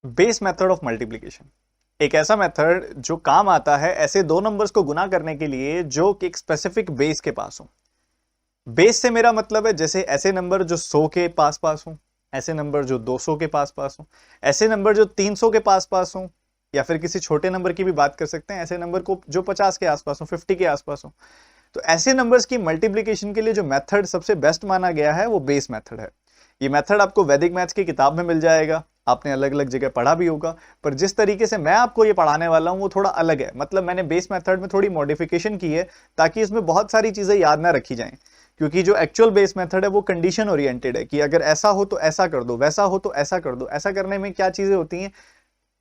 Base method of multiplication एक ऐसा method जो काम आता है ऐसे दो नंबर्स को गुना करने के लिए जो कि एक स्पेसिफिक बेस के पास हो। बेस से मेरा मतलब है जैसे ऐसे नंबर जो 100 के पास पास हो, ऐसे नंबर जो 200 के पास पास हो, ऐसे नंबर जो 300 के पास पास हो, या फिर किसी छोटे नंबर की भी बात कर सकते हैं, ऐसे नंबर को जो 50 के आसपास हो, 50 के आसपास हो। तो ऐसे नंबर्स की मल्टीप्लिकेशन के लिए जो मेथड सबसे बेस्ट माना गया है वो बेस मेथड है। ये मेथड आपको वैदिक मैथ्स की किताब में मिल जाएगा, आपने अलग अलग जगह पढ़ा भी होगा, पर जिस तरीके से मैं आपको ये पढ़ाने वाला हूं वो थोड़ा अलग है। मतलब मैंने बेस मेथड में थोड़ी मॉडिफिकेशन की है ताकि इसमें बहुत सारी चीजें याद ना रखी जाएं, क्योंकि जो एक्चुअल बेस मेथड है वो कंडीशन ओरिएंटेड है कि अगर ऐसा हो तो ऐसा कर दो, वैसा हो तो ऐसा कर दो। ऐसा करने में क्या चीजें होती हैं,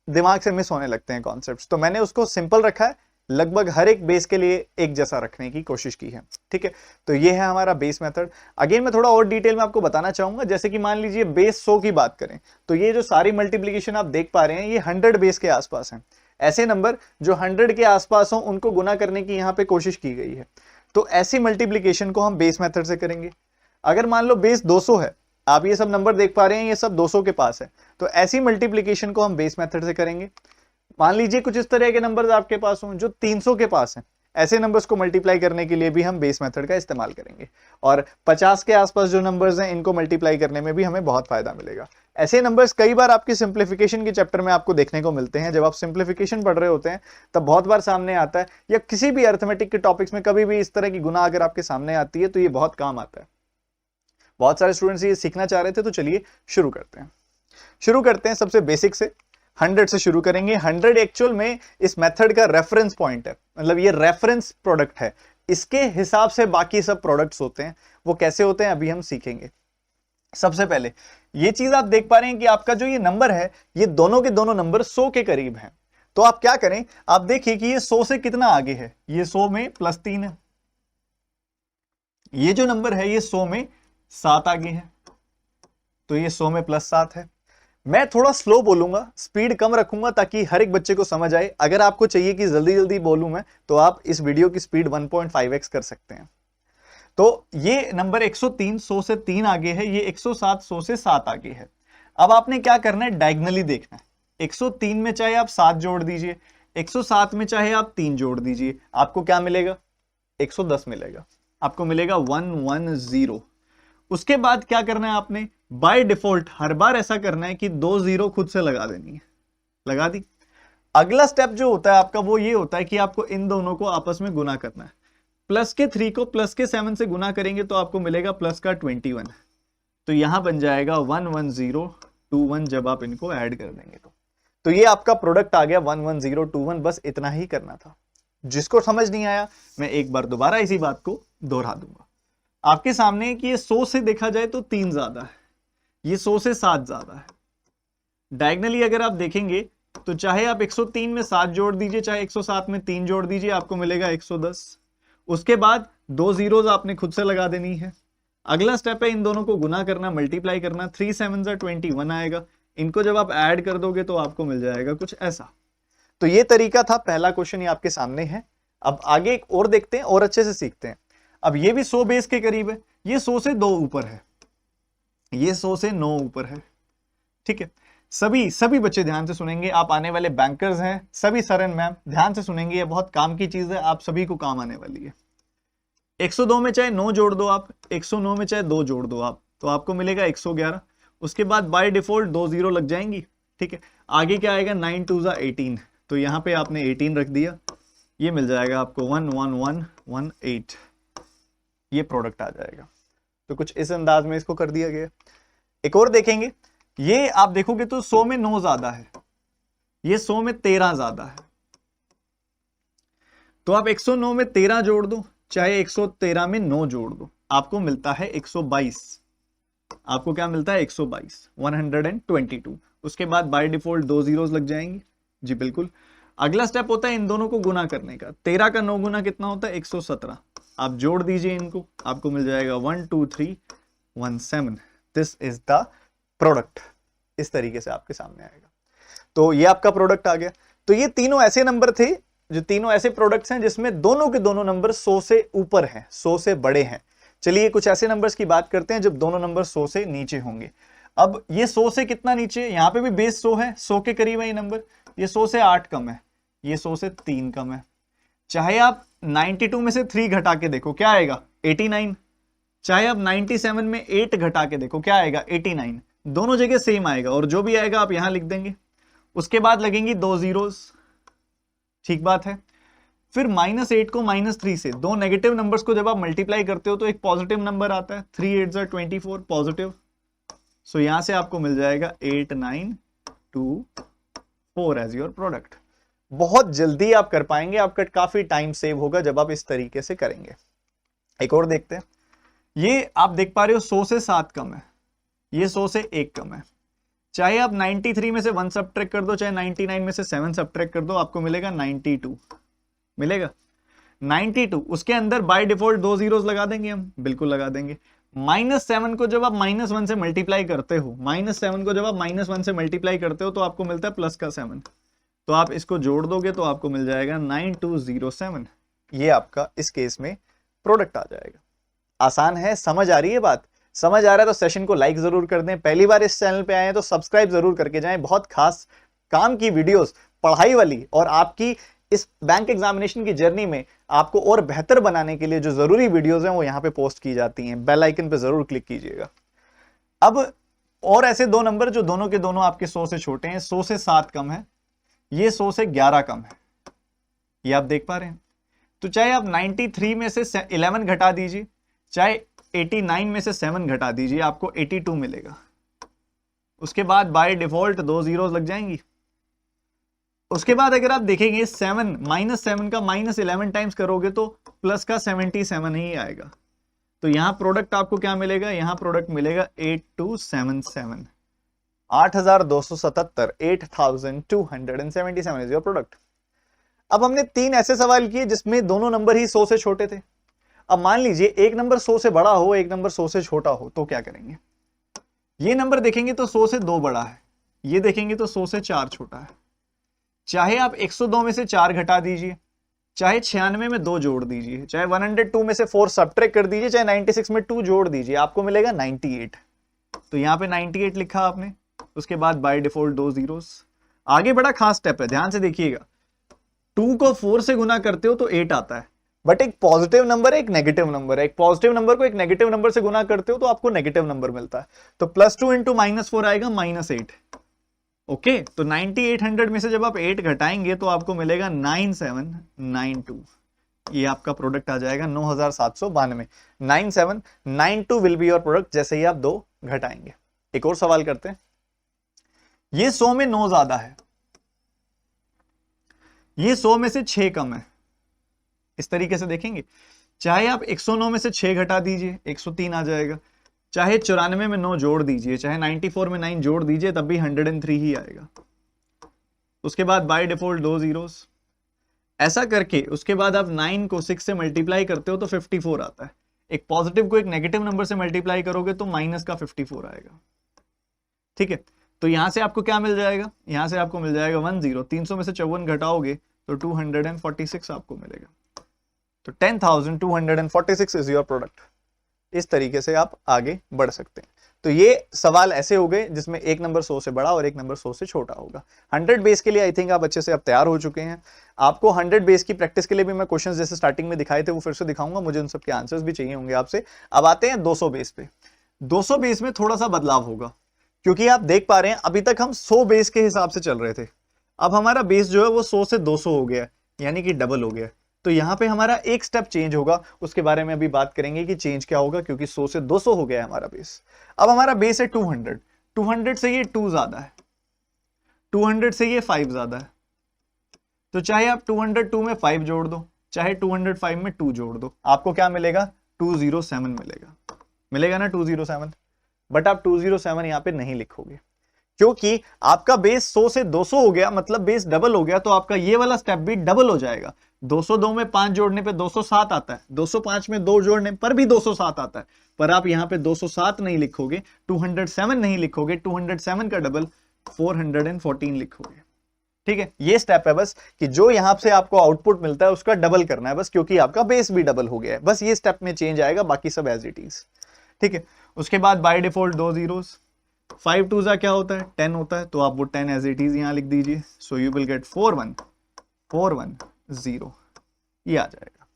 दिमाग से मिस होने लगते हैं कॉन्सेप्ट्स, तो मैंने उसको सिंपल रखा है, लगभग हर एक बेस के लिए एक जैसा रखने की कोशिश की है। ठीक है, तो ये है हमारा बेस मेथड। अगेन मैं थोड़ा और डिटेल में आपको बताना चाहूंगा। जैसे कि मान लीजिए बेस 100 की बात करें तो ये जो सारी मल्टीप्लीकेशन आप देख पा रहे हैं ये 100 बेस के आसपास है। ऐसे नंबर जो 100 के आसपास हो उनको गुना करने की यहाँ पे कोशिश की गई है। तो ऐसी मल्टीप्लीकेशन को हम बेस मेथड से करेंगे। अगर मान लो बेस 200 है, आप ये सब नंबर देख पा रहे हैं ये सब 200 के पास है, तो ऐसी मल्टीप्लीकेशन को हम बेस मेथड से करेंगे। मान लीजिए कुछ इस तरह के नंबर्स आपके पास हों जो 300 के पास हैं, ऐसे नंबर्स को मल्टीप्लाई करने के लिए भी हम बेस मेथड का इस्तेमाल करेंगे। और 50 के आसपास जो नंबर्स हैं इनको मल्टीप्लाई करने में भी हमें बहुत फायदा मिलेगा। ऐसे नंबर्स कई बार आपकी सिंप्लीफिकेशन के चैप्टर में आपको देखने को मिलते हैं। जब आप सिंप्लीफिकेशन पढ़ रहे होते हैं तब बहुत बार सामने आता है, या किसी भी अर्थमेटिक के टॉपिक्स में कभी भी इस तरह की गुना अगर आपके सामने आती है तो ये बहुत काम आता है। बहुत सारे स्टूडेंट्स ये सीखना चाह रहे थे, तो चलिए शुरू करते हैं सबसे बेसिक से। 100 से शुरू करेंगे। 100 एक्चुअल में इस मेथड का रेफरेंस पॉइंट है, मतलब ये रेफरेंस प्रोडक्ट है। इसके हिसाब से बाकी सब प्रोडक्ट्स होते हैं। वो कैसे होते हैं अभी हम सीखेंगे। सबसे पहले ये चीज आप देख पा रहे हैं कि आपका जो ये नंबर है ये दोनों के दोनों नंबर 100 के करीब हैं। तो आप क्या करें, आप देखिए कि ये 100 से कितना आगे है, ये 100 में +3 है। ये जो नंबर है ये 100 में 7 आगे है, तो ये 100 में +7 है। मैं थोड़ा स्लो बोलूंगा, स्पीड कम रखूंगा ताकि हर एक बच्चे को समझ आए। अगर आपको चाहिए कि जल्दी जल्दी बोलूं मैं, तो आप इस वीडियो की स्पीड 1.5x कर सकते हैं। तो ये नंबर 103 100 से 3 आगे है, ये 107 100 से 7 आगे है। अब आपने क्या करना है, डायगनली देखना है। 103 में चाहे आप 7 जोड़ दीजिए, 107 में चाहे आप 3 जोड़ दीजिए, आपको क्या मिलेगा, 110 मिलेगा। आपको मिलेगा 110। उसके बाद क्या करना है आपने, बाय डिफॉल्ट हर बार ऐसा करना है कि 2 0 खुद से लगा देनी है। लगा दी। अगला स्टेप जो होता है आपका वो ये होता है कि आपको इन दोनों को आपस में गुना करना है। प्लस के 3 को प्लस के 7 से गुना करेंगे तो आपको मिलेगा प्लस का 21। तो यहां बन जाएगा 11021 जब आप इनको ऐड कर देंगे तो ये आपका प्रोडक्ट आ गया 11021। बस इतना ही करना था। जिसको समझ नहीं आया मैं एक बार दोबारा इसी बात को दोहरा दूंगा आपके सामने कि ये 100 से देखा जाए तो 3 ज्यादा है, ये 100 से 7 ज्यादा है। डायगनली अगर आप देखेंगे तो चाहे आप 103 में 7 जोड़ दीजिए, चाहे 107 में 3 जोड़ दीजिए, आपको मिलेगा 110। उसके बाद 2 जीरोज आपने खुद से लगा देनी है। अगला स्टेप है इन दोनों को गुना करना, मल्टीप्लाई करना। 3 7 21 आएगा। इनको जब आप ऐड कर दोगे तो आपको मिल जाएगा कुछ ऐसा। तो ये तरीका था, पहला क्वेश्चन ये आपके सामने है। अब आगे एक और देखते हैं और अच्छे से सीखते हैं। अब ये भी 100 बेस के करीब है, ये 100 से 2 ऊपर है, ये 100 से 9 ऊपर है। ठीक है, सभी बच्चे ध्यान से सुनेंगे। आप आने वाले बैंकर्स हैं, सभी सर एंड मैम ध्यान से सुनेंगे, ये बहुत काम की चीज है, आप सभी को काम आने वाली है। 102 में चाहे 9 जोड़ दो आप, 109 में चाहे 2 जोड़ दो आप, तो आपको मिलेगा 111। उसके बाद बाय डिफॉल्ट 2 0 लग जाएंगी। ठीक है, आगे क्या आएगा, 9 2 18, तो यहां पे आपने 18 रख दिया, ये मिल जाएगा आपको 11118। ये प्रोडक्ट आ जाएगा। तो कुछ इस अंदाज में इसको कर दिया गया। एक और देखेंगे, ये आप देखोगे तो 100 में 9 ज्यादा है, ये 100 में 13 ज्यादा है। तो आप 109 में 13 जोड़ दो, चाहे 113 में 9 जोड़ दो, आपको मिलता है 122। आपको क्या मिलता है, 122, 122। उसके बाद बाय डिफॉल्ट 2 जीरोस लग जाएंगे। जी बिल्कुल। अगला स्टेप होता है इन दोनों को गुना करने का। 13 का 9 गुना कितना होता है, 117। आप जोड़ दीजिए इनको, आपको मिल जाएगा 12317। This is the product. इस तरीके से आपके सामने आएगा। तो ये आपका प्रोडक्ट आ गया। तो ये तीनों ऐसे नंबर थे, जो तीनों ऐसे प्रोडक्ट्स हैं जिसमें दोनों के दोनों नंबर 100 से ऊपर हैं, 100 से बड़े हैं। चलिए कुछ ऐसे नंबर्स की बात करते हैं जब दोनों नंबर 100 से नीचे होंगे। अब ये 100 से कितना नीचे, यहाँ पे भी बेस 100 है, 100 के करीब है ये नंबर, ये 100 से 8 कम है, ये 100 से 3 कम है। चाहे आप 92 में से 3 घटा के देखो क्या आएगा 89, चाहे आप 97 में 8 घटा के देखो क्या आएगा 89, दोनों जगह सेम आएगा और जो भी आएगा आप यहां लिख देंगे। उसके बाद लगेंगी 2 जीरोस, ठीक बात है। फिर -8 को -3 से, दो नेगेटिव नंबर्स को जब आप मल्टीप्लाई करते हो तो एक पॉजिटिव नंबर आता है, 3 8 ज़ा 24 पॉजिटिव। सो यहां से आपको मिल जाएगा 8924 एज योर प्रोडक्ट। बहुत जल्दी आप कर पाएंगे, आपका काफी टाइम सेव होगा जब आप इस तरीके से करेंगे। एक और देखते हैं, ये आप देख पा रहे हो 100 से 7 कम है, ये 100 से 1 कम है। चाहे आप 93 में से 1 सब्ट्रैक्ट कर दो, चाहे 99 में से 7 सब्ट्रैक्ट कर दो, आपको मिलेगा 92 मिलेगा 92। उसके अंदर बाय डिफॉल्ट 2 जीरोस लगा देंगे हम, बिल्कुल लगा देंगे। -7 को जब आप -1 से मल्टीप्लाई करते हो, -7 को जब आप -1 से मल्टीप्लाई करते हो तो आपको मिलता है प्लस का 7, तो आप इसको जोड़ दोगे तो आपको मिल जाएगा 9207। ये आपका इस केस में प्रोडक्ट आ जाएगा। आसान है, समझ आ रही है बात? समझ आ रहा है तो सेशन को लाइक जरूर कर दें। पहली बार इस चैनल पे आए हैं तो सब्सक्राइब जरूर करके जाएं। बहुत खास काम की वीडियोस, पढ़ाई वाली, और आपकी इस बैंक एग्जामिनेशन की जर्नी में आपको और बेहतर बनाने के लिए जो जरूरी वीडियोस हैं वो यहाँ पे पोस्ट की जाती हैं। बेल आइकन पे जरूर क्लिक कीजिएगा। अब और ऐसे दो नंबर जो दोनों के दोनों आपके 100 से छोटे हैं, 100 से 7 कम है, ये 100 से 11 कम है, ये आप देख पा रहे हैं। तो चाहे आप 93 में से 11 घटा दीजिए, चाहे 89 में से 7 घटा दीजिए, आपको 82 मिलेगा। उसके बाद बाय डिफॉल्ट 2 जीरोस लग जाएंगी। उसके बाद अगर आप देखेंगे 7 -7 का -11 टाइम्स करोगे तो प्लस का 77 ही आएगा। तो यहां प्रोडक्ट आपको क्या मिलेगा, यहां प्रोडक्ट मिलेगा 8277, 8277, 8277 इज योर प्रोडक्ट। अब हमने 3 ऐसे सवाल किए जिसमें दोनों नंबर ही 100 से छोटे थे। अब मान लीजिए एक नंबर 100 से बड़ा हो, एक नंबर 100 से छोटा हो, तो क्या करेंगे? ये नंबर देखेंगे तो 100 से 2 बड़ा है, ये देखेंगे तो 100 से 4 छोटा है। चाहे आप 102 में से 4 घटा दीजिए, चाहे 96 में 2 जोड़ दीजिए, चाहे 102 में से 4 सब्ट्रैक्ट कर दीजिए, चाहे 96 में 2 जोड़ दीजिए, आपको मिलेगा 98। तो यहां पे 98 लिखा आपने। उसके बाद बाय डिफॉल्ट 2 जीरोस। आगे बड़ा खास स्टेप है, ध्यान से देखिएगा। 2 को 4 से गुना करते हो तो 8 आता है, बट एक पॉजिटिव नंबर है, एक नेगेटिव नंबर है। एक पॉजिटिव नंबर को एक नेगेटिव नंबर से गुना करते हो तो आपको नेगेटिव नंबर मिलता है। तो +2 इंटू -4 आएगा -8। ओके, तो 9800 में से जब आप 8 घटाएंगे तो आपको मिलेगा 9792। ये आपका प्रोडक्ट आ जाएगा 9792। 9792 विल बी योर प्रोडक्ट जैसे ही आप 2 घटाएंगे। एक और सवाल करते हैं। ये 100 में 9 ज्यादा है, ये 100 में से 6 कम है। इस तरीके से देखेंगे, चाहे आप 109 में से 6 घटा दीजिए, 103 आ जाएगा। चाहे 94 में 9 जोड़ दीजिए, चाहे 94 में 9 जोड़ दीजिए, तब भी 103 ही आएगा। उसके बाद बाय डिफॉल्ट 2 जीरोस। ऐसा करके उसके बाद आप 9 को 6 से मल्टीप्लाई करते हो तो 54 आता है। एक पॉजिटिव को एक नेगेटिव नंबर से मल्टीप्लाई करोगे तो माइनस का 54 आएगा। ठीक है, तो यहां से आपको क्या मिल जाएगा, यहां से आपको मिल जाएगा 10। 300 में से 54 घटाओगे तो 246 आपको मिलेगा। तो 10,246 इज योर प्रोडक्ट। इस तरीके से आप आगे बढ़ सकते हैं। तो ये सवाल ऐसे हो गए जिसमें एक नंबर 100 से बड़ा और एक नंबर 100 से छोटा होगा। 100 बेस के लिए आई थिंक आप अच्छे से अब तैयार हो चुके हैं। आपको 100 बेस की प्रैक्टिस के लिए भी मैं क्वेश्चंस जैसे स्टार्टिंग में दिखाए थे वो फिर से दिखाऊंगा, मुझे उन सबके आंसर्स भी चाहिए होंगे आपसे। अब आते हैं 200 बेस पे। 200 बेस में थोड़ा सा बदलाव होगा, क्योंकि आप देख पा रहे हैं अभी तक हम 100 बेस के हिसाब से चल रहे थे। अब हमारा बेस जो है वो 100 से 200 हो गया, यानी कि डबल हो गया। तो यहां पे हमारा एक स्टेप चेंज होगा, उसके बारे में अभी बात करेंगे कि चेंज क्या होगा, क्योंकि 100 से 200 हो गया है हमारा बेस। अब हमारा बेस है 200, 200 से ये 2 ज्यादा है, 200 से ये 5 ज्यादा है। तो चाहे आप 202 में 5 जोड़ दो, चाहे 205 में 2 जोड़ दो, आपको क्या मिलेगा, 207 मिलेगा। मिलेगा ना 207। बट आप 207 यहां पे नहीं लिखोगे, क्योंकि आपका बेस 100 से 200 हो गया, मतलब बेस डबल हो गया, तो आपका ये वाला स्टेप भी डबल हो जाएगा। 202 में 5 जोड़ने पे 207 आता है, 205 में 2 जोड़ने पर भी 207 आता है, पर आप यहां पे 207 नहीं लिखोगे, 207 नहीं लिखोगे, 207 का डबल 414 लिखोगे। ठीक है, ये स्टेप है बस, कि जो यहां से आपको आउटपुट मिलता है उसका डबल करना है बस, क्योंकि आपका बेस भी डबल हो गया है। बस ये स्टेप में चेंज आएगा, बाकी सब एज इट इज। ठीक है, उसके बाद बाय डिफॉल्ट 2 जीरोस। 5 2 क्या होता है 10 होता है, तो आप वो 10 एज इट इज यहां लिख दीजिए। सो यू विल गेट 41410, ये आ जाएगा।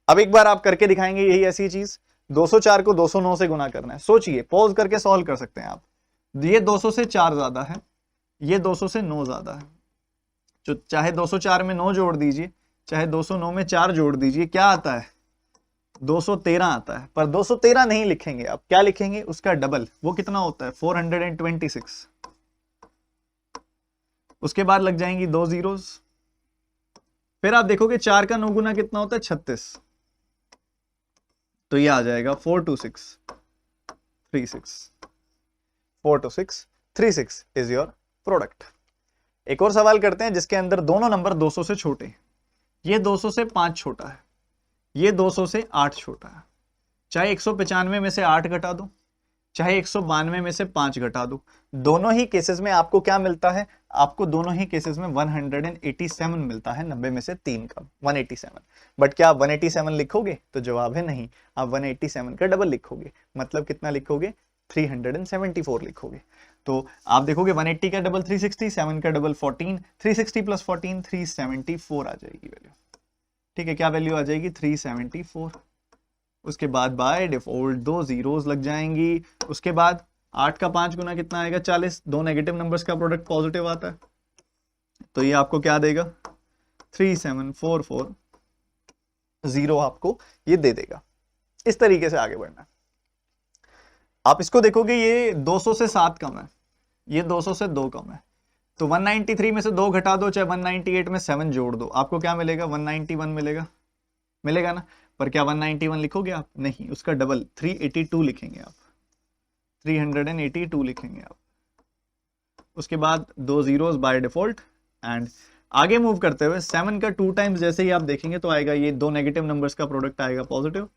अब एक बार आप करके दिखाएंगे यही ऐसी चीज। 204 को 209 से गुना करना है। सोचिए, पॉज करके सॉल्व कर सकते हैं आप। ये 200 से 4 ज्यादा है, ये 200 से 9 ज्यादा है, जो चाहे 204 में 9 जोड़ दीजिए, चाहे 209 में 4 जोड़ दीजिए, क्या आता है 213 आता है। पर 213 नहीं लिखेंगे आप, क्या लिखेंगे उसका डबल। वो कितना होता है 426। उसके बाद लग जाएंगी 2 जीरोस। फिर आप देखोगे 4 का 9 गुना कितना होता है 36, तो ये आ जाएगा 42636। 42636 इज योर प्रोडक्ट। एक और सवाल करते हैं जिसके अंदर दोनों नंबर 200 से छोटे। ये 200 से 5 छोटा है, ये 200 से 8 छोटा है। चाहे 195 में से 8 घटा दो, चाहे 192 में से 5 घटा दो, दोनों ही केसेस में आपको क्या मिलता है, आपको दोनों ही केसेस में 187 मिलता है। 90 में से 3 कम 187। बट क्या आप 187 लिखोगे, तो जवाब है नहीं। आप 187 का डबल लिखोगे, मतलब कितना लिखोगे 374 लिखोगे। तो आप देखोगे 180 का डबल 360, 7 का डबल 14, 360 प्लस 14 374 आ जाएगी वैल्यू। ठीक है, क्या वैल्यू आ जाएगी 374। उसके बाद बाय डिफॉल्ट 2 जीरोस लग जाएंगी। उसके बाद 8 का 5 गुना कितना आएगा 40। दो नेगेटिव नंबर्स का प्रोडक्ट पॉजिटिव आता है, तो ये आपको क्या देगा 37440 आपको ये दे देगा। इस तरीके से आगे बढ़ना। आप इसको देखोगे ये 200 से 7 कम है, ये 200 से 2 कम है, तो 193 में से 2 घटा दो, चाहे 198 में 7 जोड़ दो, आपको क्या मिलेगा 191 मिलेगा, मिलेगा ना। पर क्या 191 लिखोगे आप, नहीं, उसका डबल 382 लिखेंगे आप, 382 लिखेंगे आप। उसके बाद 2 जीरोस बाय डिफॉल्ट। एंड आगे मूव करते हुए 7 का 2 टाइम्स जैसे ही आप देखेंगे तो आएगा ये दो नेगेटिव नंबर्स का प्रोडक्ट आएगा पॉजिटिव,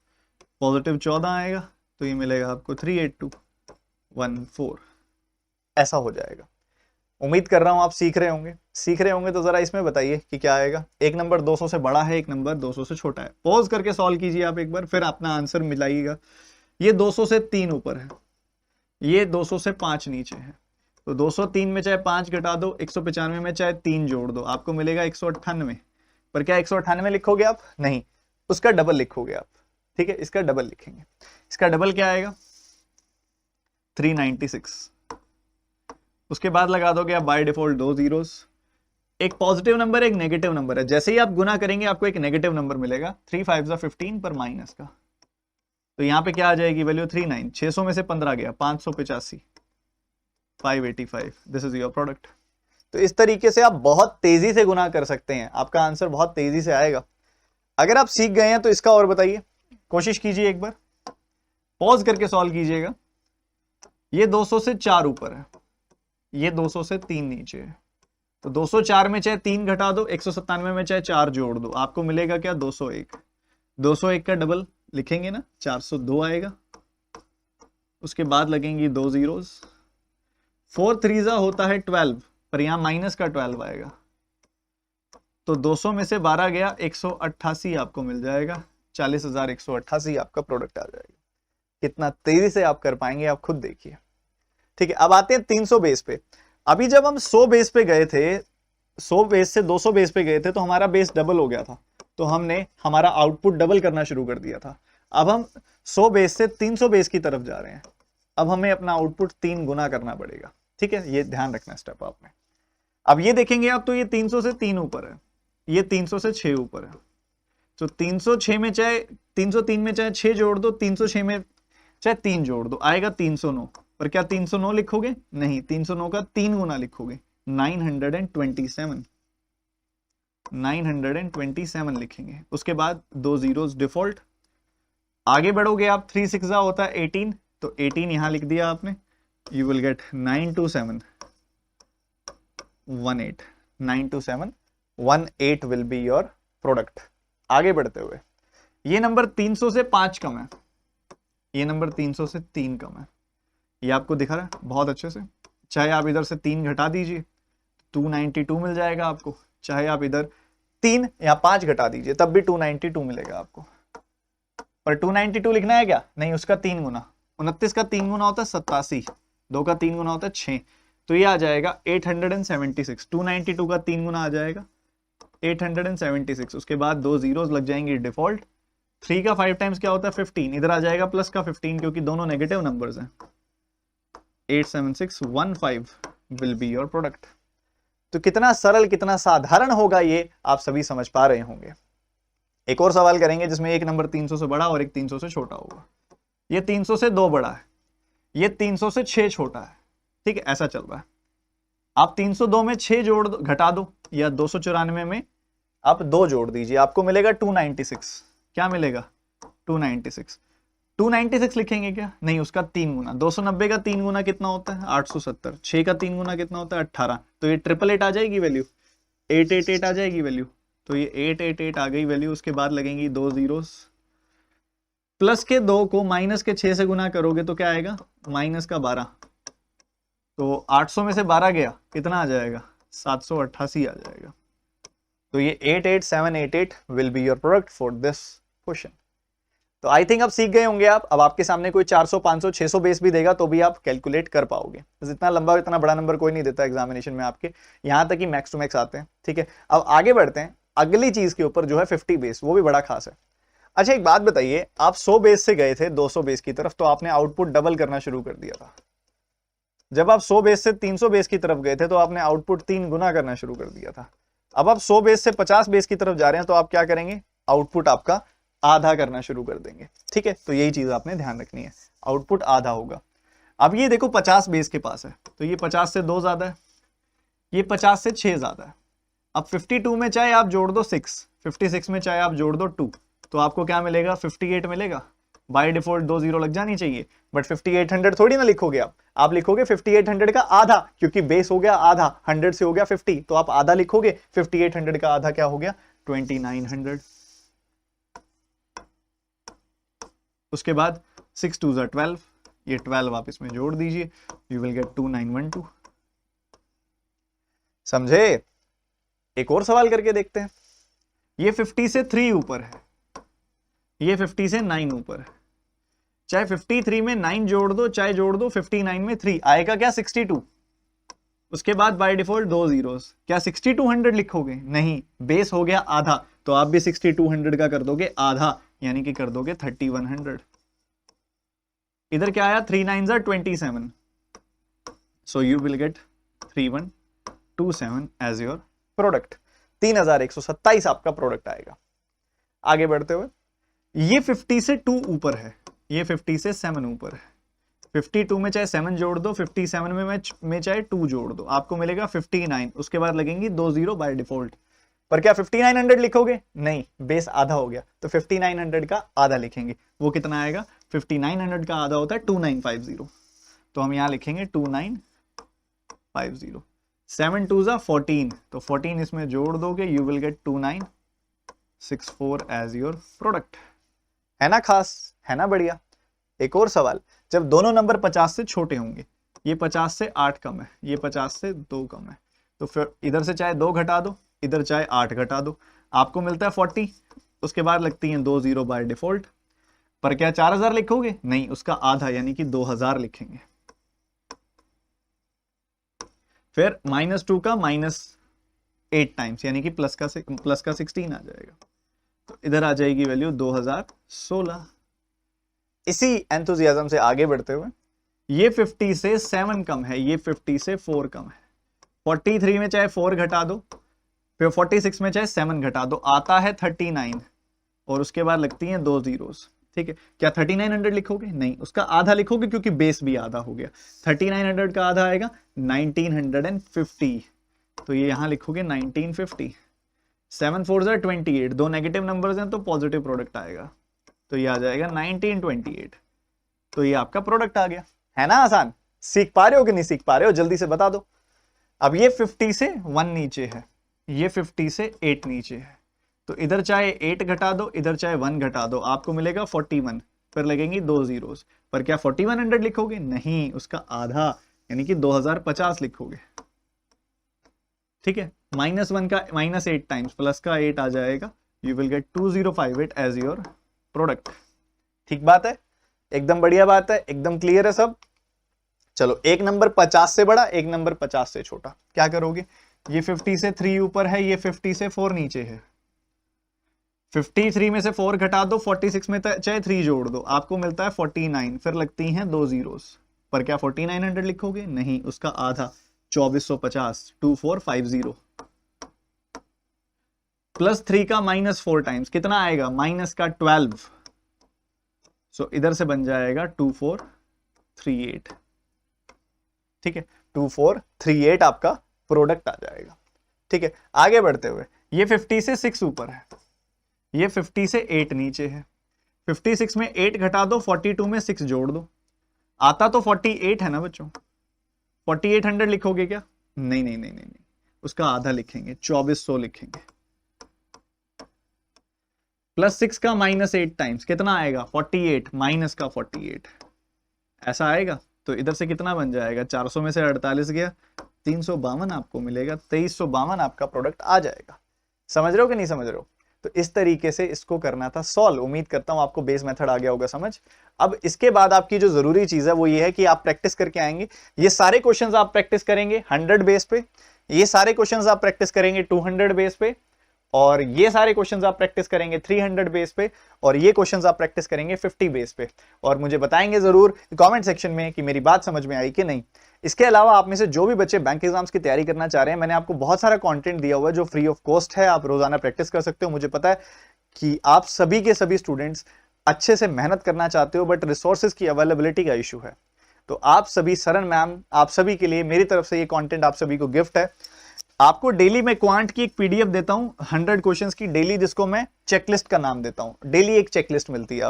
पॉजिटिव 14 आएगा, तो ये मिलेगा आपको 38214, ऐसा हो जाएगा। उम्मीद कर रहा हूं आप सीख रहे होंगे तो जरा इसमें बताइए कि क्या आएगा। एक नंबर 200 से बड़ा है, एक नंबर 200 से छोटा है। पॉज करके सॉल्व कीजिए आप एक बार, फिर अपना आंसर मिलाइएगा। ये 200 से 3 ऊपर है, ये 200 से 5 नीचे है, तो 203 में चाहे 5 घटा दो, 195 में चाहे 3 जोड़ दो, आपको मिलेगा 198। पर क्या 198 लिखोगे आप, नहीं, उसका डबल लिखोगे आप। ठीक है, इसका डबल लिखेंगे। इसका डबल क्या आएगा 396। उसके बाद लगा दोगे आप बाय डिफॉल्ट 2 जीरोस। एक पॉजिटिव नंबर एक नेगेटिव नंबर है, जैसे ही आप गुना करेंगे आपको एक नेगेटिव नंबर मिलेगा, 3 5 15 पर माइनस का, तो यहां पे क्या आ जाएगी वैल्यू 39। 600 में से 15 गया 585, 585। This is your product. तो इस तरीके से आप बहुत तेजी से गुना कर सकते हैं, आपका आंसर बहुत तेजी से आएगा। अगर आप सीख गए हैं तो इसका और बताइए, कोशिश कीजिए एक बार, पॉज करके सॉल्व कीजिएगा। ये 200 से 4 ऊपर है, ये 200 से 3 नीचे है, तो 204 में चाहे 3 घटा दो, 197 में चाहे 4 जोड़ दो, आपको मिलेगा क्या 201। 201 का डबल लिखेंगे ना, 402 आएगा। उसके बाद लगेंगी 2 जीरोस। 4 3 होता है 12, पर यहां माइनस का 12 आएगा, तो 200 में से 12 गया, 188 आपको मिल जाएगा। 40,188 आपका प्रोडक्ट आ जाएगा। कितना तेजी से आप कर पाएंगे आप खुद देखिए। ठीक है, अब आते हैं 300 बेस पे। अभी जब हम 100 बेस पे गए थे, 100 बेस से 200 बेस पे गए थे, तो हमारा बेस डबल हो गया था, तो हमने हमारा आउटपुट डबल करना शुरू कर दिया था। अब हम 100 बेस से 300 बेस की तरफ जा रहे हैं, अब हमें अपना आउटपुट 3 गुना करना पड़ेगा। ठीक है, ये ध्यान रखना स्टेप आपने। अब ये देखेंगे आप, तो ये 300 से 3 ऊपर है, ये 300 से 6 ऊपर है, तो 303 में चाहे 6 जोड़ दो, 306 में चाहे 3 जोड़ दो, आएगा 309। पर क्या 309 लिखोगे, नहीं, 309 का 3 गुना लिखोगे, 927 लिखेंगे। उसके बाद 2 जीरोस डिफॉल्ट। आगे बढ़ोगे आप, 3 6 होता है 18, तो 18 यहां लिख दिया आपने, you will gate 92718। 92718 will be your product. आगे बढ़ते हुए ये नंबर 300 से 5 कम है, ये नंबर 300 से 3 कम है, ये आपको दिखा रहा है बहुत अच्छे से। चाहे आप इधर से 3 घटा दीजिए, 292 मिल जाएगा आपको, चाहे आप इधर 3 या 5 घटा दीजिए तब भी 292 मिलेगा आपको। पर 292 लिखना है क्या, नहीं, उसका 3 गुना, 29 का 3 गुना होता है 87, 2 का 3 गुना होता है 6, तो ये आ जाएगा 876। 292 का 3 गुना आ जाएगा 876, उसके बाद 2 जीरोस लग जाएंगे डिफॉल्ट। 3 का 5 टाइम्स क्या होता है 15, इधर आ जाएगा प्लस का 15 क्योंकि दोनों नेगेटिव नंबर्स हैं। 87615 विल बी योर प्रोडक्ट। तो कितना सरल कितना साधारण होगा ये आप सभी समझ पा रहे होंगे। एक और सवाल करेंगे जिसमें एक नंबर 300 से बड़ा और एक 300 से छोटा होगा। ये 300 से 2 बड़ा है, ये 300 से 6 छोटा है, ठीक है, ऐसा चल रहा है। आप 302 में 6 जोड़ दो, घटा दो, या 294 में आप 2 जोड़ दीजिए, आपको मिलेगा 296। क्या मिलेगा 296। 296 लिखेंगे क्या, नहीं, उसका 3 गुना। 290 का 3 गुना कितना होता है 870। 6 का 3 गुना कितना होता है 18, तो ये 888 आ जाएगी वैल्यू, 888 आ जाएगी वैल्यू, तो ये 888 आ गई वैल्यू। उसके बाद लगेंगी 2 जीरोस, प्लस के 2 को माइनस के 6 से गुना करोगे तो क्या आएगा माइनस का 12, तो 800 में से 12 गया कितना आ जाएगा 788 आ जाएगा। तो ये 88788 will be your product for this question. तो आई थिंक आप सीख गए होंगे आप। अब आपके सामने कोई 400 500 600 बेस भी देगा तो भी आप कैलकुलेट कर पाओगे। इतना लंबा इतना बड़ा नंबर कोई नहीं देता एग्जामिनेशन में आपके, यहां तक कि मैक्स टू मैक्स आते हैं, ठीक है। अब आगे बढ़ते हैं अगली चीज के ऊपर जो है 50 बेस, वो भी बड़ा खास है। अच्छा एक बात बताइए, आप 100 बेस से गए थे 200 बेस की तरफ, तो आपने आउटपुट डबल करना शुरू कर दिया था। जब आप 100 बेस से 300 बेस की तरफ गए थे तो आपने आउटपुट 3 गुना करना शुरू कर दिया था। अब आप 100 बेस से 50 बेस की तरफ जा रहे हैं तो आप क्या करेंगे, आउटपुट आपका आधा करना शुरू कर देंगे, ठीक है। तो यही चीज आपने ध्यान रखनी है, आउटपुट आधा होगा। अब ये देखो 50 बेस के पास है, तो ये 50 से 2 ज्यादा है, ये 50 से 6 ज्यादा है। अब 52 में चाहे आप जोड़ दो 6, 56 में चाहे आप जोड़ दो 2, तो आपको क्या मिलेगा 58 मिलेगा। बाय डिफॉल्ट 2 जीरो लग जानी चाहिए, बट 5800 थोड़ी ना लिखोगे आप लिखोगे 5800 का आधा, क्योंकि बेस हो गया आधा, 100 से हो गया 50, तो आप आधा लिखोगे। 5800 का आधा क्या हो गया 2900। उसके बाद 6 2 12, ये 12 आप इसमें जोड़ दीजिए, यू विल गेट 2912। समझे। एक और सवाल करके देखते हैं। ये 50 से 3 ऊपर है, ये 50 से 9 ऊपर है, चाहे 53 में 9 जोड़ दो चाहे जोड़ दो 59 में 3, आएगा क्या 62। उसके बाद बाय डिफॉल्ट 2 जीरोस, क्या 6200 लिखोगे, नहीं, बेस हो गया आधा, तो आप भी 6200 का कर दोगे आधा, यानी कि कर दोगे 3100। इधर क्या आया 3 9 27, so you will get 3127 as your product. 3127 आपका प्रोडक्ट आएगा। आगे बढ़ते हुए, ये 50 से 2 ऊपर है, ये 50 से 7 ऊपर है। 52 में चाहे 7 जोड़ दो, 57 में चाहे 2 जोड़ दो, आपको मिलेगा 59। उसके बाद लगेंगी 2 जीरो बाय डिफॉल्ट, पर क्या 5900 लिखोगे, नहीं, बेस आधा हो गया, तो 5900 का आधा लिखेंगे। वो कितना आएगा 5900 का आधा होता है 2950, तो हम यहां लिखेंगे 2950। 7 2 14, तो 14 इसमें जोड़ दोगे, you will get 2964 as your product. है ना खास, है ना बढ़िया। एक और सवाल, जब दोनों नंबर 50 से छोटे होंगे, ये 50 से 8 कम है, ये 50 से 2 कम है, तो फिर इधर से चाहे 2 घटा दो, इधर चाहे 8 घटा दो, आपको मिलता है 40। उसके बाद लगती हैं 2 जीरो बाय डिफॉल्ट, पर क्या 4000 लिखोगे, नहीं, उसका आधा यानी कि 2000 लिखेंगे। फिर -2 का -8 टाइम्स, यानी कि प्लस का 16 आ जाएगा, तो इधर आ जाएगी वैल्यू 2016। इसी एंथुजियाज्म से आगे बढ़ते हुए, ये 50 से 7 कम है, ये 50 से 4 कम है। 43 में चाहे 4 घटा दो, फिर 46 में चाहे 7 घटा दो, आता है 39, और उसके बाद लगती हैं 2 जीरोस, ठीक है। क्या 3900 लिखोगे, नहीं, उसका आधा लिखोगे क्योंकि बेस भी आधा हो गया। 3900 का आधा आएगा 1950, तो ये यहां लिखोगे 1950। 7 4 28, दो नेगेटिव नंबर्स हैं तो पॉजिटिव प्रोडक्ट आएगा, तो ये आ जाएगा 1928। तो ये आपका प्रोडक्ट आ गया। है ना आसान, सीख पा रहे हो कि नहीं सीख पा रहे हो, जल्दी से बता दो। अब ये 50 से 1 नीचे है, ये 50 से 8 नीचे है, तो इधर चाहे 8 घटा दो, इधर चाहे 1 घटा दो, आपको मिलेगा 41। फिर लगेंगी 2 जीरोस, पर क्या 4100 लिखोगे, नहीं, उसका आधा यानी कि 2050 लिखोगे, ठीक है। -1 का -8 टाइम्स प्लस का 8 आ जाएगा, you will get 2058 as your product. ठीक बात है, एकदम बढ़िया बात है, एकदम क्लियर है सब। चलो एक नंबर 50 से बड़ा, एक नंबर 50 से छोटा, क्या करोगे? ये 50 से 3 ऊपर है, ये 50 से 4 नीचे है। 53 में से 4 घटा दो, 46 में चाहे 3 जोड़ दो, आपको मिलता है 49। फिर लगती हैं 2 जीरोस, पर क्या 4900 लिखोगे? नहीं, उसका आधा 2450, 2450 प्लस 3 का -4 टाइम्स कितना आएगा? माइनस का 12। सो इधर से बन जाएगा 2438। ठीक है, 2438 आपका प्रोडक्ट आ जाएगा। ठीक है, आगे बढ़ते हुए ये 50 से 6 ऊपर है, ये 50 से 8 नीचे है। 56 में 8 घटा दो, 42 में 6 जोड़ दो, आता तो 48 है ना बच्चों। 4800 लिखोगे क्या? नहीं नहीं नहीं नहीं, उसका आधा लिखेंगे, 2400 लिखेंगे। प्लस 6 का -8 टाइम्स कितना आएगा? 48 माइनस का 48, ऐसा आएगा। तो इधर से कितना बन जाएगा? 400 में से 48 गया, 352 आपको मिलेगा। 2352 आपका प्रोडक्ट आ जाएगा। समझ रहे हो कि नहीं समझ रहे हो? तो इस तरीके से इसको करना था सॉल्व। उम्मीद करता हूं आपको बेस मेथड आ गया होगा समझ। अब इसके बाद आपकी जो जरूरी चीज है वो ये है कि आप प्रैक्टिस करके आएंगे। ये सारे क्वेश्चंस आप प्रैक्टिस करेंगे 100 बेस पे, ये सारे क्वेश्चंस आप प्रैक्टिस करेंगे 200 बेस पे, और ये सारे क्वेश्चंस आप प्रैक्टिस करेंगे 300 बेस पे, और ये क्वेश्चंस आप प्रैक्टिस करेंगे 50 बेस पे। और मुझे बताएंगे जरूर कमेंट सेक्शन में कि मेरी बात समझ में आई कि नहीं। इसके अलावा आप में से जो भी बच्चे बैंक एग्जाम्स की तैयारी करना चाह रहे हैं, मैंने आपको बहुत सारा कंटेंट दिया हुआ है जो फ्री ऑफ कॉस्ट है, आप रोजाना प्रैक्टिस कर सकते हो। मुझे पता है कि आप सभी के सभी स्टूडेंट्स अच्छे से मेहनत करना चाहते हो, बट रिसोर्सेज की अवेलेबिलिटी का इशू है। तो आप सभी, सरन मैम, आप सभी के लिए मेरी तरफ से ये कंटेंट आप सभी को गिफ्ट है। आपको डेली मैं क्वांट की एक पीडीएफ देता हूं 100 क्वेश्चंस की डेली, जिसको मैं चेकलिस्ट का नाम देता हूं। डेली एक चेकलिस्ट मिलती है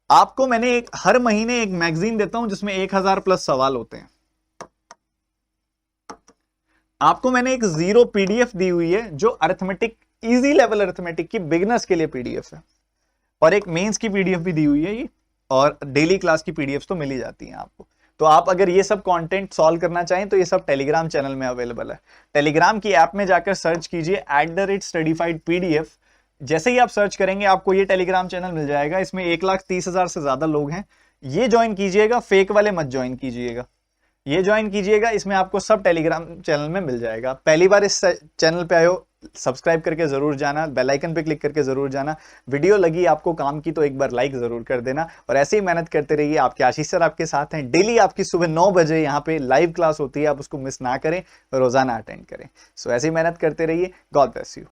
आपको मैंने हर महीने एक मैगजीन देता हूं जिसमें 1000 प्लस सवाल होते हैं। आपको मैंने एक 0 पीडीएफ दी हुई है जो अरिथमेटिक, इजी लेवल अरिथमेटिक की बिगिनर्स के लिए पीडीएफ है, और एक मेंस की पीडीएफ भी दी हुई है ये, और डेली क्लास की पीडीएफ तो मिल ही जाती हैं आपको। तो आप अगर ये सब कंटेंट सॉल्व करना चाहें तो ये सब टेलीग्राम चैनल में अवेलेबल है। टेलीग्राम की ऐप में जाकर सर्च कीजिए @studyfied_pdf। जैसे ही आप सर्च करेंगे आपको ये टेलीग्राम चैनल मिल जाएगा। इसमें 1,30,000 से ज्यादा लोग हैं। ये ज्वाइन कीजिएगा, फेक वाले मत ज्वाइन कीजिएगा, ये ज्वाइन कीजिएगा। इसमें आपको सब टेलीग्राम चैनल में मिल जाएगा। पहली बार इस चैनल पे आए हो, सब्सक्राइब करके जरूर जाना, बेल आइकन पे क्लिक करके जरूर जाना। वीडियो लगी आपको काम की तो एक बार लाइक जरूर कर देना, और ऐसे ही मेहनत करते रहिए। आपके आशीष सर आपके साथ हैं। डेली आपकी सुबह 9 बजे यहाँ पे लाइव क्लास होती है, आप उसको मिस ना करें, रोजाना अटेंड करें। सो ऐसे ही मेहनत करते रहिए। God bless you.